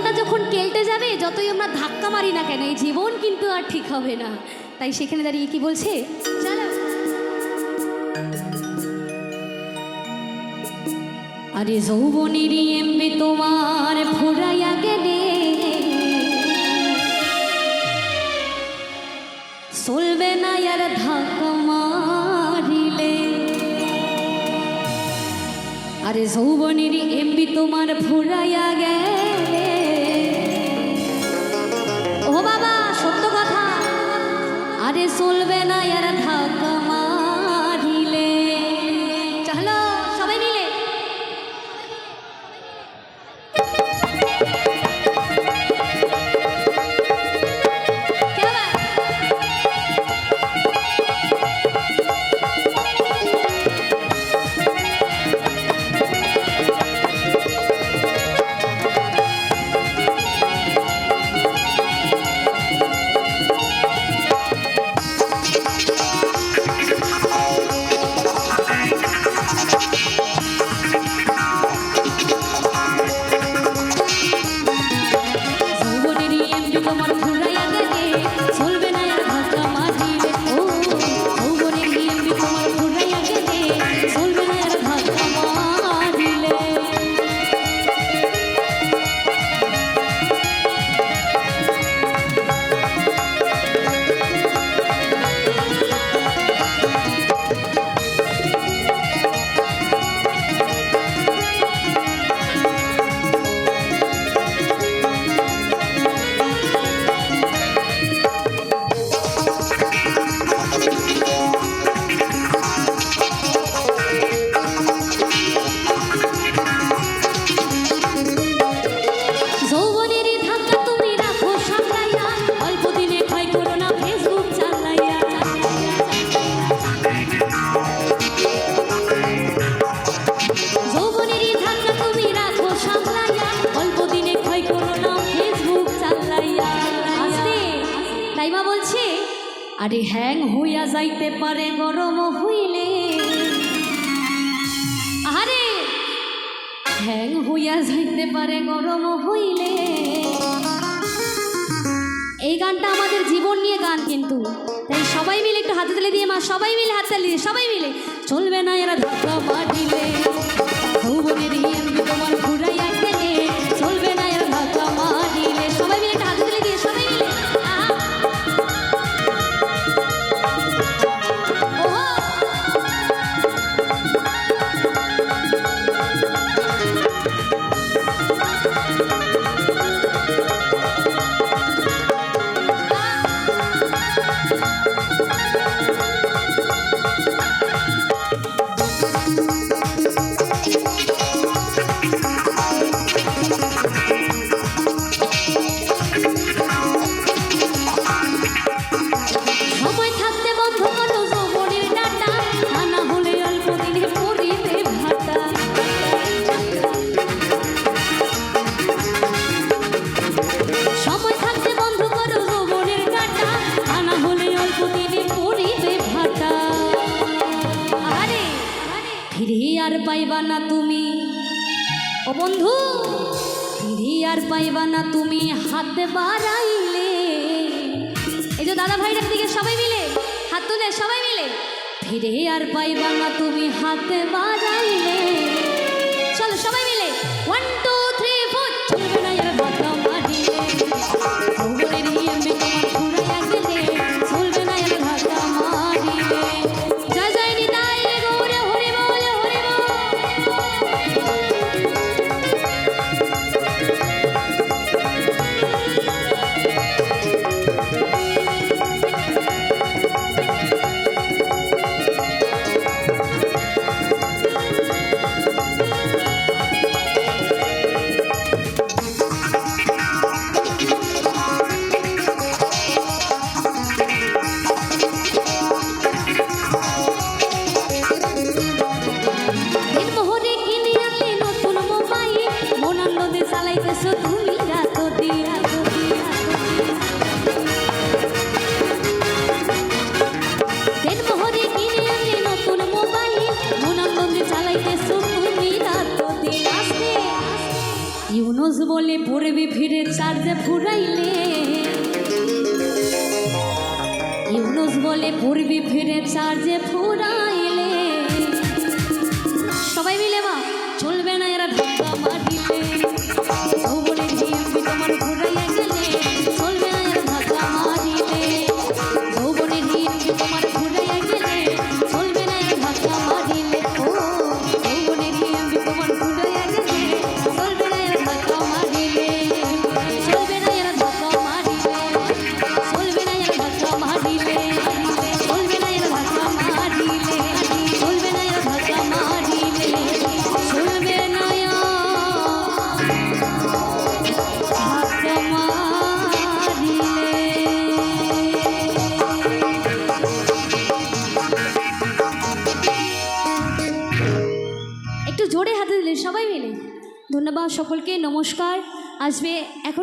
জীবনটা যখন কেল্টে যাবে, যতই আমরা ধাক্কা মারি না কেন, এই জীবন কিন্তু আর ঠিক হবে না। তাই সেখানে দাঁড়িয়ে কি বলছে, চলো। আরে যৌবনের এমবি তোমার ফুরাইয়া গেলে, চলবে না আর ধাক্কা মারিলে। আরে যৌবনের এমবি তোমার ফুরাইয়া গেলে, ও বাবা সত্য কথা, আরে চলবে না আর ধাক্কা মারিলে। চলো সবাই মিলে আরে হ্যাং হইয়া যাইতে পারে গরম হইলে, আরে হ্যাং হইয়া যাইতে পারে গরম হইলে। এই গানটা আমাদের জীবন নিয়ে গান, কিন্তু তাই সবাই মিলে একটু হাতে তালি দিয়ে, মা সবাই মিলে হাতে তালি দিয়ে, সবাই মিলে চলবে না এরা ধাক্কা মারিলে, যৌবনের এমবি তোমার ঘুরাইয়া গেলে, চলবে না এরা ধাক্কা মারিলে। সবাই মিলে একটু হাতে তালি দিয়ে, সবাই মিলে আর পাইবা না তুমি, ও বন্ধু ফিরি আর পাইবা না তুমি হাত বাড়াইলে। এই যে দাদা ভাইরা দিকে সবাই মিলে হাত তুলে, সবাই মিলে ফিরে আর পাইবা না তুমি হাত বাড়াইলে। চলো সবাই মিলে 1 2 3 4 চলবে না এর ধাক্কা মারিলে, যৌবনের এমবি তোমার ঘুরাইয়া গেলে, চলবে না এর ধাক্কা মারিলে। জয় জয় নিতাই গৌর হরি বল, হরি বল। বলে পড়বি ফিরে চার্জে ফুরাইলে, ইউনুস বলে পড়বি ফিরে চার্জে ফুরাইলে। সবাই মিলে মা চলবে না এরা ধাক্কা মারিলে, যৌবনের হিয়াম্বি তোমার ঘুরাইয়া গেলে, চলবে না এরা ধাক্কা মারিলে, যৌবনের হিয়াম্বি তোমার ঘুরাইয়া গেলে, চলবে না এরা ধাক্কা মারিলে। ও যৌবনের হিয়াম্বি তোমার ঘুরাইয়া গেলে, চলবে না এরা ধাক্কা মারিলে, চলবে না এরা ধাক্কা মারিলে, চলবে না এরা ধাক্কা মারিলে, চলবে না এরা ধাক্কা মারিলে, চলবে না এরা ধাক্কা মারিলে, চলবে না একটু জোরে হাতে দিলে সবাই মিলে। ধন্যবাদ সকলকে, নমস্কার। আসবে এখন।